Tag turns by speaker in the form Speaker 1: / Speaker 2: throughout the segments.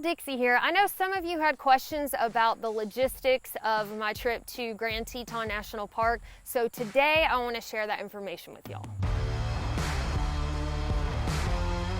Speaker 1: Dixie here. I know some of you had questions about the logistics of my trip to Grand Teton National Park, so today I want to share that information with y'all.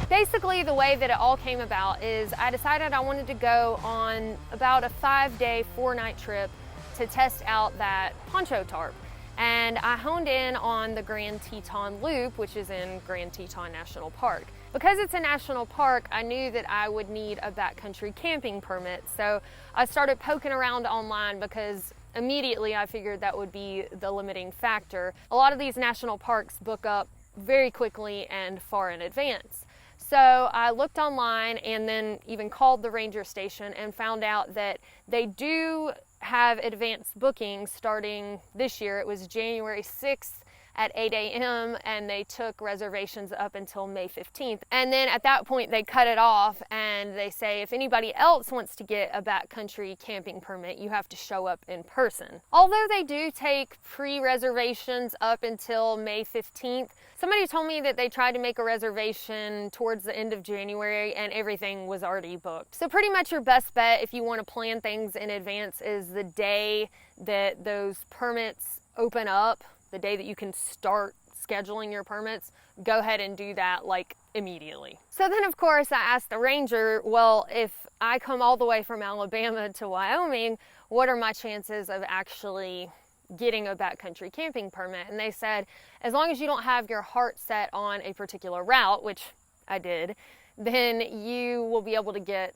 Speaker 1: Basically, the way that it all came about is I decided I wanted to go on about a 5-day, 4-night trip to test out that poncho tarp. And I honed in on the Grand Teton Loop, which is in Grand Teton National Park. Because it's a national park, I knew that I would need a backcountry camping permit. So I started poking around online because immediately I figured that would be the limiting factor. A lot of these national parks book up very quickly and far in advance. So I looked online and then even called the ranger station and found out that they do have advanced bookings starting this year. It was January 6th at 8 a.m. and they took reservations up until May 15th. And then at that point they cut it off and they say if anybody else wants to get a backcountry camping permit, you have to show up in person. Although they do take pre-reservations up until May 15th, somebody told me that they tried to make a reservation towards the end of January and everything was already booked. So pretty much your best bet if you want to plan things in advance is the day that those permits open up, the day that you can start scheduling your permits, go ahead and do that like immediately. So then of course I asked the ranger, well, if I come all the way from Alabama to Wyoming, what are my chances of actually getting a backcountry camping permit? And they said, as long as you don't have your heart set on a particular route, which I did, then you will be able to get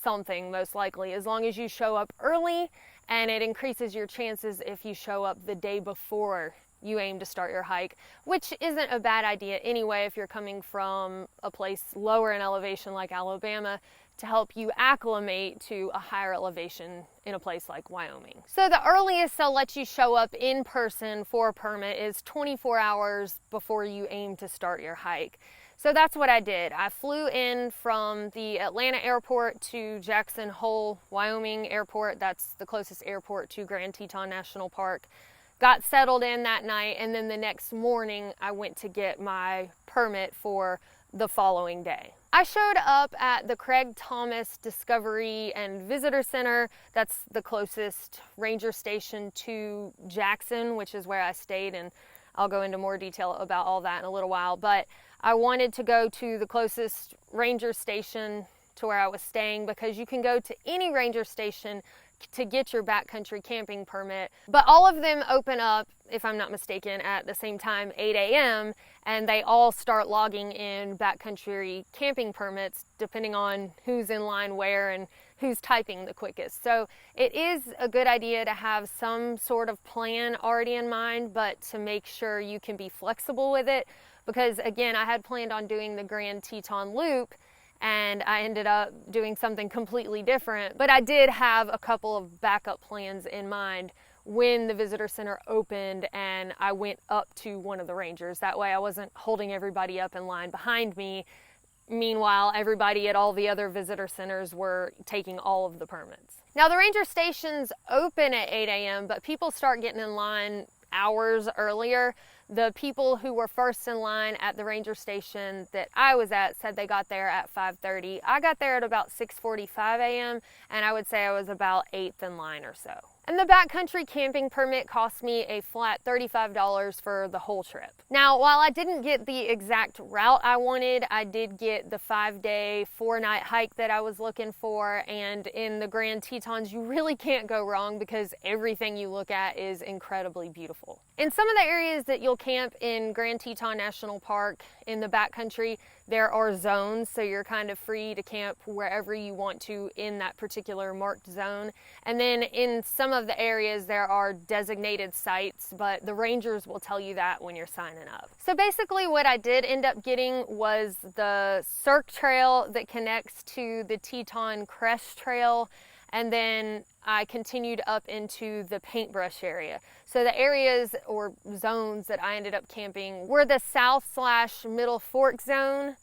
Speaker 1: something most likely, as long as you show up early, and it increases your chances if you show up the day before you aim to start your hike, which isn't a bad idea anyway if you're coming from a place lower in elevation like Alabama, to help you acclimate to a higher elevation in a place like Wyoming. So the earliest they'll let you show up in person for a permit is 24 hours before you aim to start your hike. So that's what I did. I flew in from the Atlanta airport to Jackson Hole, Wyoming airport. That's the closest airport to Grand Teton National Park. Got settled in that night, and then the next morning I went to get my permit for the following day. I showed up at the Craig Thomas Discovery and Visitor Center. That's the closest ranger station to Jackson, which is where I stayed, and I'll go into more detail about all that in a little while. But I wanted to go to the closest ranger station to where I was staying because you can go to any ranger station to get your backcountry camping permit, but all of them open up, if I'm not mistaken, at the same time, 8 a.m., and they all start logging in backcountry camping permits depending on who's in line where and who's typing the quickest. So it is a good idea to have some sort of plan already in mind, but to make sure you can be flexible with it, because again, I had planned on doing the Grand Teton Loop and I ended up doing something completely different. But I did have a couple of backup plans in mind when the visitor center opened and I went up to one of the rangers. That way I wasn't holding everybody up in line behind me. Meanwhile, everybody at all the other visitor centers were taking all of the permits. Now the ranger stations open at 8 a.m., but people start getting in line hours earlier. The people who were first in line at the ranger station that I was at said they got there at 5:30. I got there at about 6:45 a.m. and I would say I was about 8th in line or so. And the backcountry camping permit cost me a flat $35 for the whole trip. Now, while I didn't get the exact route I wanted, I did get the 5-day, 4-night hike that I was looking for. And in the Grand Tetons, you really can't go wrong because everything you look at is incredibly beautiful. In some of the areas that you'll camp in Grand Teton National Park in the backcountry, there are zones, so you're kind of free to camp wherever you want to in that particular marked zone. And then in some of the areas there are designated sites, but the rangers will tell you that when you're signing up. So basically what I did end up getting was the Cirque Trail that connects to the Teton Crest Trail, and then I continued up into the paintbrush area. So the areas or zones that I ended up camping were the South/Middle Fork zone,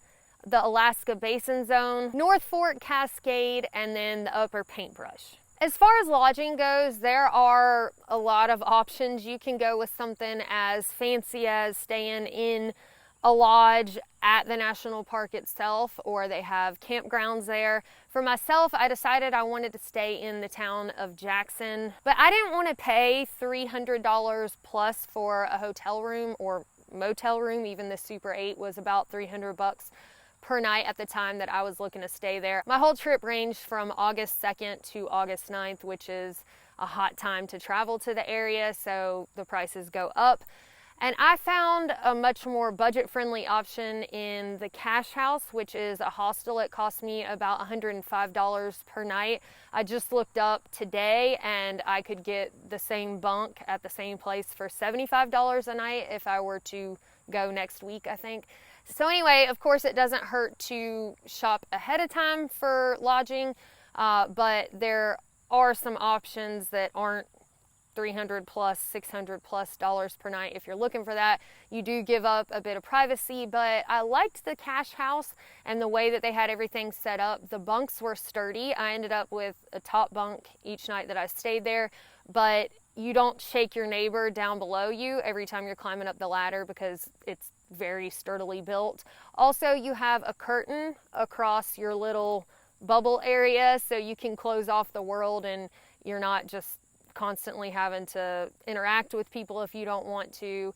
Speaker 1: the Alaska Basin zone, North Fork Cascade, and then the Upper Paintbrush. As far as lodging goes, there are a lot of options. You can go with something as fancy as staying in a lodge at the national park itself, or they have campgrounds there. For myself, I decided I wanted to stay in the town of Jackson, but I didn't want to pay $300 plus for a hotel room or motel room. Even the Super 8 was about $300 per night at the time that I was looking to stay there. My whole trip ranged from August 2nd to August 9th, which is a hot time to travel to the area, so the prices go up. And I found a much more budget-friendly option in the Cash House, which is a hostel. It cost me about $105 per night. I just looked up today and I could get the same bunk at the same place for $75 a night if I were to go next week, I think. So anyway, of course, it doesn't hurt to shop ahead of time for lodging, but there are some options that aren't $300 plus, $600 plus per night. If you're looking for that, you do give up a bit of privacy, but I liked the Cash House and the way that they had everything set up. The bunks were sturdy. I ended up with a top bunk each night that I stayed there, but you don't shake your neighbor down below you every time you're climbing up the ladder because it's very sturdily built. Also, you have a curtain across your little bubble area so you can close off the world and you're not just constantly having to interact with people if you don't want to,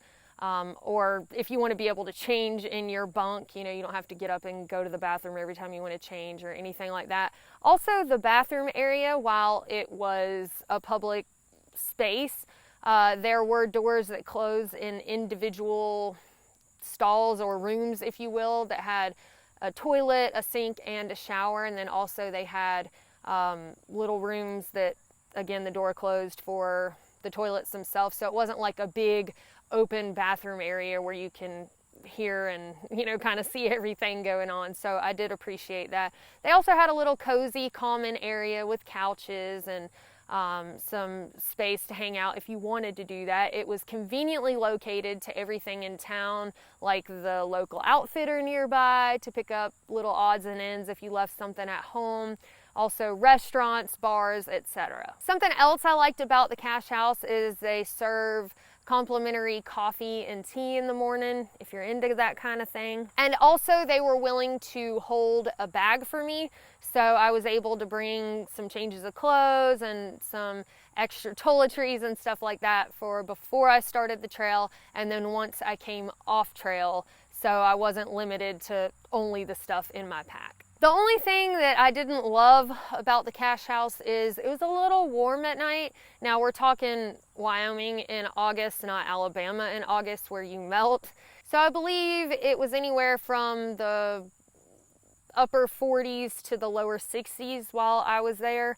Speaker 1: or if you want to be able to change in your bunk, you know, you don't have to get up and go to the bathroom every time you want to change or anything like that. Also, the bathroom area, while it was a public space, there were doors that closed in individual stalls or rooms, if you will, that had a toilet, a sink, and a shower. And then also they had little rooms that, again, the door closed for the toilets themselves. So it wasn't like a big open bathroom area where you can hear and, you know, kind of see everything going on. So I did appreciate that. They also had a little cozy common area with couches and some space to hang out if you wanted to do that. It was conveniently located to everything in town, like the local outfitter nearby to pick up little odds and ends if you left something at home. Also restaurants, bars, etc. Something else I liked about the Cash House is they serve complimentary coffee and tea in the morning if you're into that kind of thing. And also they were willing to hold a bag for me, so I was able to bring some changes of clothes and some extra toiletries and stuff like that for before I started the trail, and then once I came off trail, so I wasn't limited to only the stuff in my pack. The only thing that I didn't love about the Cash House is it was a little warm at night. Now we're talking Wyoming in August, not Alabama in August where you melt. So I believe it was anywhere from the upper 40s to the lower 60s while I was there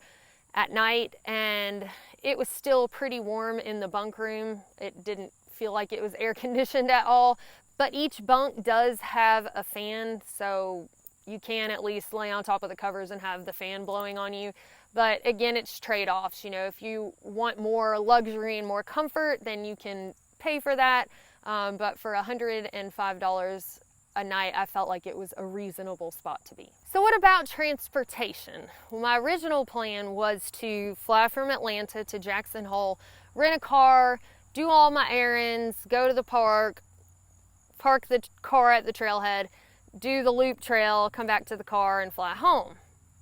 Speaker 1: at night, and it was still pretty warm in the bunk room. It didn't feel like it was air conditioned at all, but each bunk does have a fan, so you can at least lay on top of the covers and have the fan blowing on you. But again, it's trade-offs. You know, if you want more luxury and more comfort, then you can pay for that. But for $105 a night, I felt like it was a reasonable spot to be. So what about transportation? Well, my original plan was to fly from Atlanta to Jackson Hole, rent a car, do all my errands, go to the park, park the car at the trailhead, do the loop trail, come back to the car, and fly home.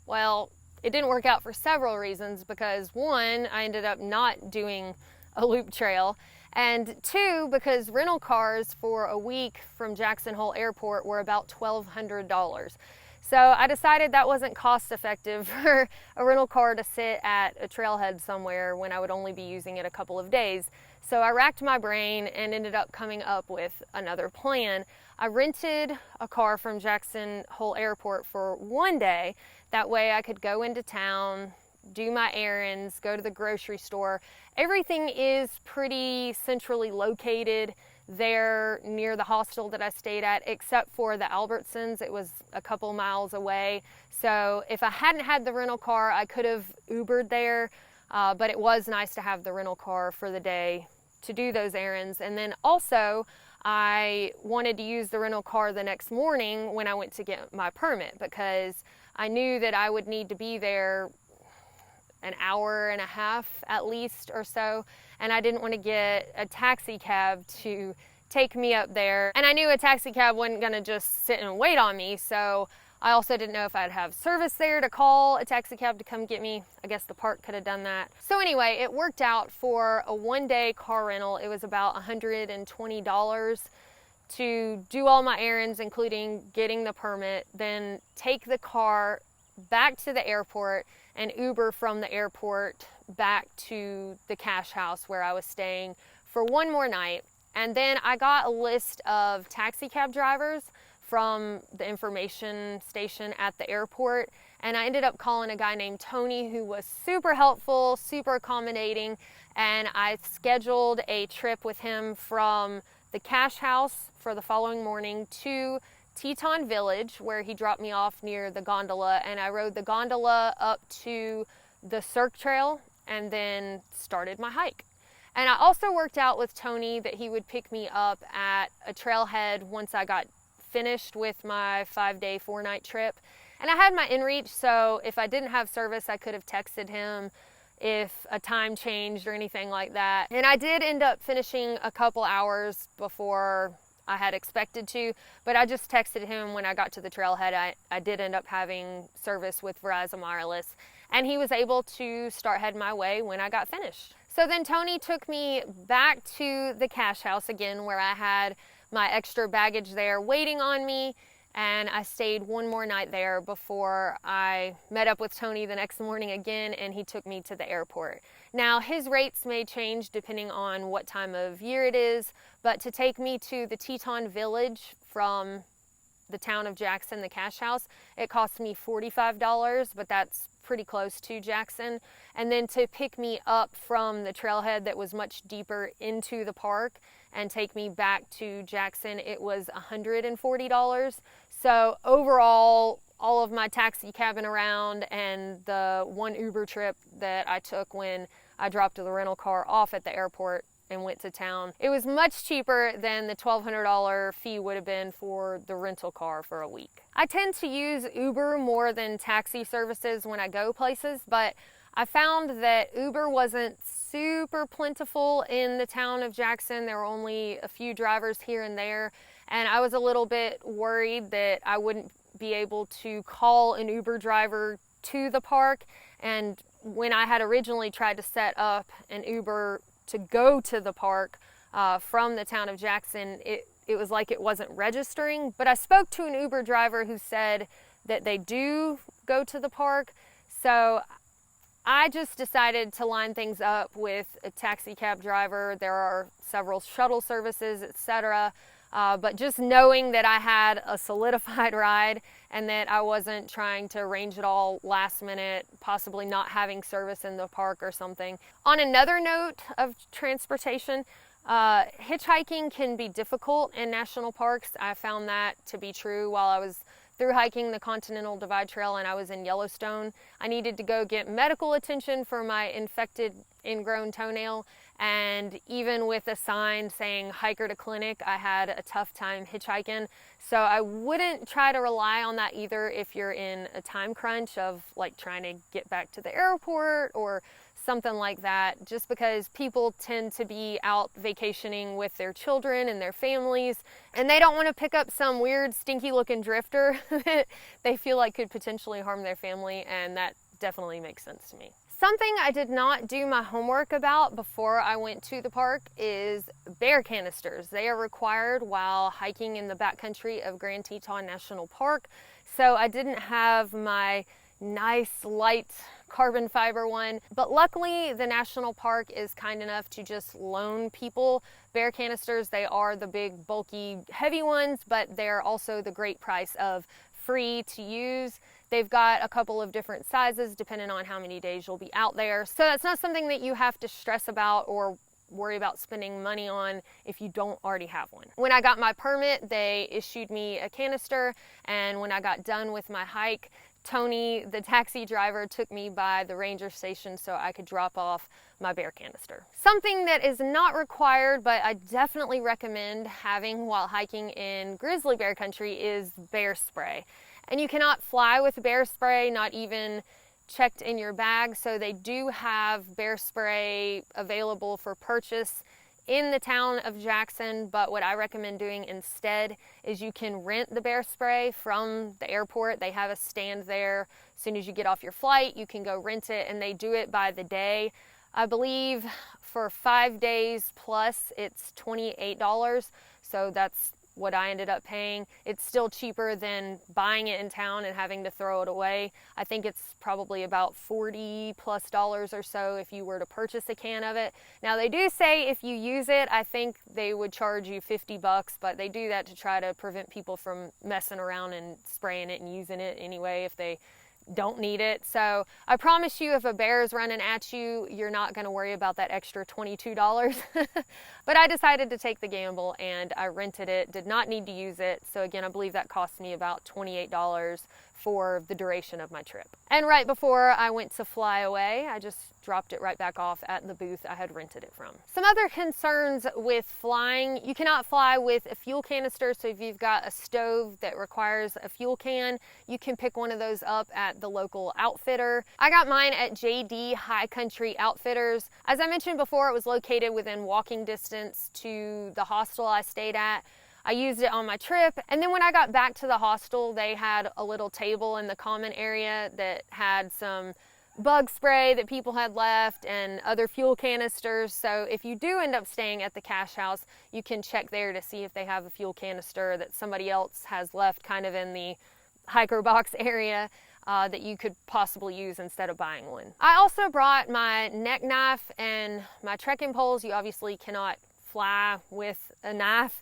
Speaker 1: Well, it didn't work out for several reasons, because one, I ended up not doing a loop trail, and two, because rental cars for a week from Jackson Hole Airport were about $1,200. So I decided that wasn't cost effective for a rental car to sit at a trailhead somewhere when I would only be using it a couple of days. So I racked my brain and ended up coming up with another plan. I rented a car from Jackson Hole Airport for one day. That way I could go into town, do my errands, go to the grocery store. Everything is pretty centrally located there near the hostel that I stayed at, except for the Albertsons. It was a couple miles away. So if I hadn't had the rental car, I could have Ubered there, but it was nice to have the rental car for the day to do those errands. And then also, I wanted to use the rental car the next morning when I went to get my permit, because I knew that I would need to be there an hour and a half at least or so, and I didn't want to get a taxi cab to take me up there. And I knew a taxi cab wasn't gonna just sit and wait on me, so I also didn't know if I'd have service there to call a taxi cab to come get me. I guess the park could have done that. So anyway, it worked out for a one-day car rental. It was about $120 to do all my errands, including getting the permit, then take the car back to the airport and Uber from the airport back to the cash house where I was staying for one more night. And then I got a list of taxi cab drivers from the information station at the airport, and I ended up calling a guy named Tony who was super helpful, super accommodating, and I scheduled a trip with him from the cash house for the following morning to Teton Village, where he dropped me off near the gondola, and I rode the gondola up to the Cirque Trail and then started my hike. And I also worked out with Tony that he would pick me up at a trailhead once I got finished with my 5-day, 4-night trip. And I had my inReach, so if I didn't have service, I could have texted him if a time changed or anything like that. And I did end up finishing a couple hours before I had expected to, but I just texted him when I got to the trailhead. I did end up having service with Verizon Wireless, and he was able to start heading my way when I got finished. So then Tony took me back to the cash house again, where I had my extra baggage there waiting on me, and I stayed one more night there before I met up with Tony the next morning again, and he took me to the airport. Now, his rates may change depending on what time of year it is, but to take me to the Teton Village from the town of Jackson, the cash house, it cost me $45, but that's pretty close to Jackson. And then to pick me up from the trailhead that was much deeper into the park and take me back to Jackson, it was $140. So overall, all of my taxi cabbing around and the one Uber trip that I took when I dropped the rental car off at the airport and went to town, it was much cheaper than the $1,200 fee would have been for the rental car for a week. I tend to use Uber more than taxi services when I go places, but I found that Uber wasn't super plentiful in the town of Jackson. There were only a few drivers here and there, and I was a little bit worried that I wouldn't be able to call an Uber driver to the park. And when I had originally tried to set up an Uber to go to the park from the town of Jackson, it was like it wasn't registering. But I spoke to an Uber driver who said that they do go to the park. So I just decided to line things up with a taxi cab driver. There are several shuttle services, etc. But just knowing that I had a solidified ride and that I wasn't trying to arrange it all last minute, possibly not having service in the park or something. On another note of transportation, hitchhiking can be difficult in national parks. I found that to be true while I was through hiking the Continental Divide Trail and I was in Yellowstone. I needed to go get medical attention for my infected ingrown toenail, and even with a sign saying hiker to clinic, I had a tough time hitchhiking. So I wouldn't try to rely on that either if you're in a time crunch of like trying to get back to the airport or something like that, just because people tend to be out vacationing with their children and their families, and they don't want to pick up some weird stinky looking drifter that they feel like could potentially harm their family, and that definitely makes sense to me. Something I did not do my homework about before I went to the park is bear canisters. They are required while hiking in the backcountry of Grand Teton National Park, so I didn't have my nice light carbon fiber one, but luckily the national park is kind enough to just loan people bear canisters. They are the big bulky heavy ones, but they're also the great price of free to use. They've got a couple of different sizes depending on how many days you'll be out there, so that's not something that you have to stress about or worry about spending money on if you don't already have one. When I got my permit, they issued me a canister, and when I got done with my hike, Tony, the taxi driver, took me by the ranger station so I could drop off my bear canister. Something that is not required, but I definitely recommend having while hiking in grizzly bear country is bear spray. And you cannot fly with bear spray, not even checked in your bag, so they do have bear spray available for purchase in the town of Jackson, but what I recommend doing instead is you can rent the bear spray from the airport. They have a stand there. As soon as you get off your flight, you can go rent it, and they do it by the day. I believe for 5 days plus it's $28, so that's what I ended up paying. It's still cheaper than buying it in town and having to throw it away. I think it's probably about $40+ or so if you were to purchase a can of it. Now they do say if you use it, I think they would charge you $50, but they do that to try to prevent people from messing around and spraying it and using it anyway if they don't need it. So I promise you, if a bear is running at you, you're not going to worry about that extra $22. But I decided to take the gamble and I rented it, did not need to use it. So again, I believe that cost me about $28 for the duration of my trip. And right before I went to fly away, I just dropped it right back off at the booth I had rented it from. Some other concerns with flying: you cannot fly with a fuel canister. So if you've got a stove that requires a fuel can, you can pick one of those up at the local outfitter. I got mine at JD High Country Outfitters. As I mentioned before, it was located within walking distance to the hostel I stayed at. I used it on my trip, and then when I got back to the hostel, they had a little table in the common area that had some bug spray that people had left and other fuel canisters. So if you do end up staying at the cache house, you can check there to see if they have a fuel canister that somebody else has left kind of in the hiker box area that you could possibly use instead of buying one. I also brought my neck knife and my trekking poles. You obviously cannot fly with a knife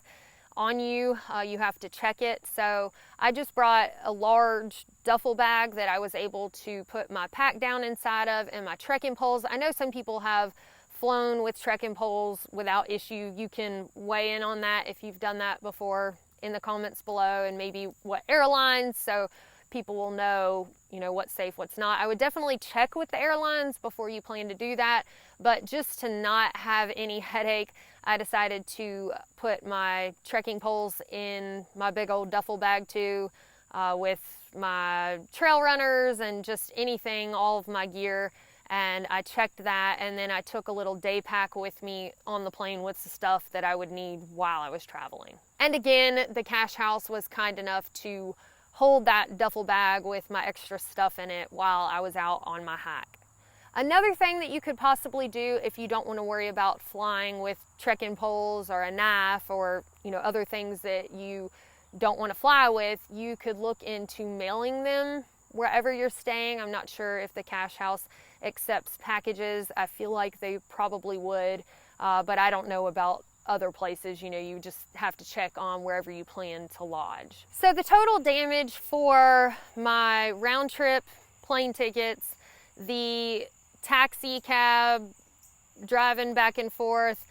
Speaker 1: on you. You have to check it. So I just brought a large duffel bag that I was able to put my pack down inside of and my trekking poles. I know some people have flown with trekking poles without issue. You can weigh in on that if you've done that before in the comments below, and maybe what airlines, so people will know, you know, what's safe, what's not. I would definitely check with the airlines before you plan to do that, but just to not have any headache, I decided to put my trekking poles in my big old duffel bag too, with my trail runners and just anything, all of my gear. And I checked that, and then I took a little day pack with me on the plane with the stuff that I would need while I was traveling. And again, the cache house was kind enough to hold that duffel bag with my extra stuff in it while I was out on my hike. Another thing that you could possibly do if you don't want to worry about flying with trekking poles or a knife or, you know, other things that you don't want to fly with, you could look into mailing them wherever you're staying. I'm not sure if the cache house accepts packages. I feel like they probably would, but I don't know about other places. You know, you just have to check on wherever you plan to lodge. So the total damage for my round trip plane tickets, the taxi cab, driving back and forth,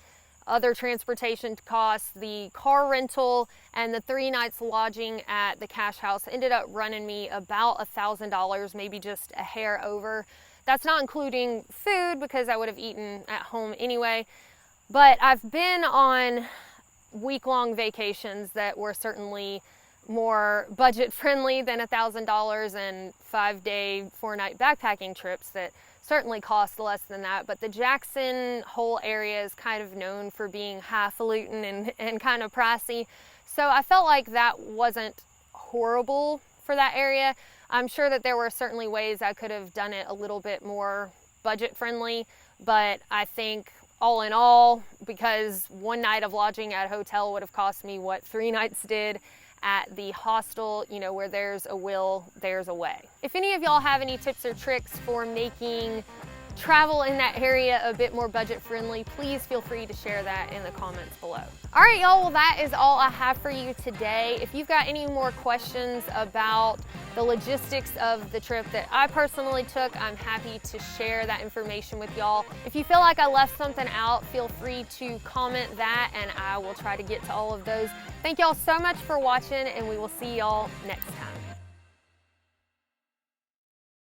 Speaker 1: other transportation costs, the car rental, and the 3 nights lodging at the cache house ended up running me about $1,000, maybe just a hair over. That's not including food because I would have eaten at home anyway. But I've been on week-long vacations that were certainly more budget-friendly than $1,000, and 5-day, 4-night backpacking trips that certainly cost less than that. But the Jackson whole area is kind of known for being highfalutin and kind of pricey. So I felt like that wasn't horrible for that area. I'm sure that there were certainly ways I could have done it a little bit more budget-friendly, but I think all in all, because 1 night of lodging at a hotel would have cost me what 3 nights did at the hostel, you know, where there's a will, there's a way. If any of y'all have any tips or tricks for making travel in that area a bit more budget friendly, please feel free to share that in the comments below. All right, y'all, well, that is all I have for you today. If you've got any more questions about the logistics of the trip that I personally took, I'm happy to share that information with y'all. If you feel like I left something out, feel free to comment that and I will try to get to all of those. Thank y'all so much for watching, and we will see y'all next time.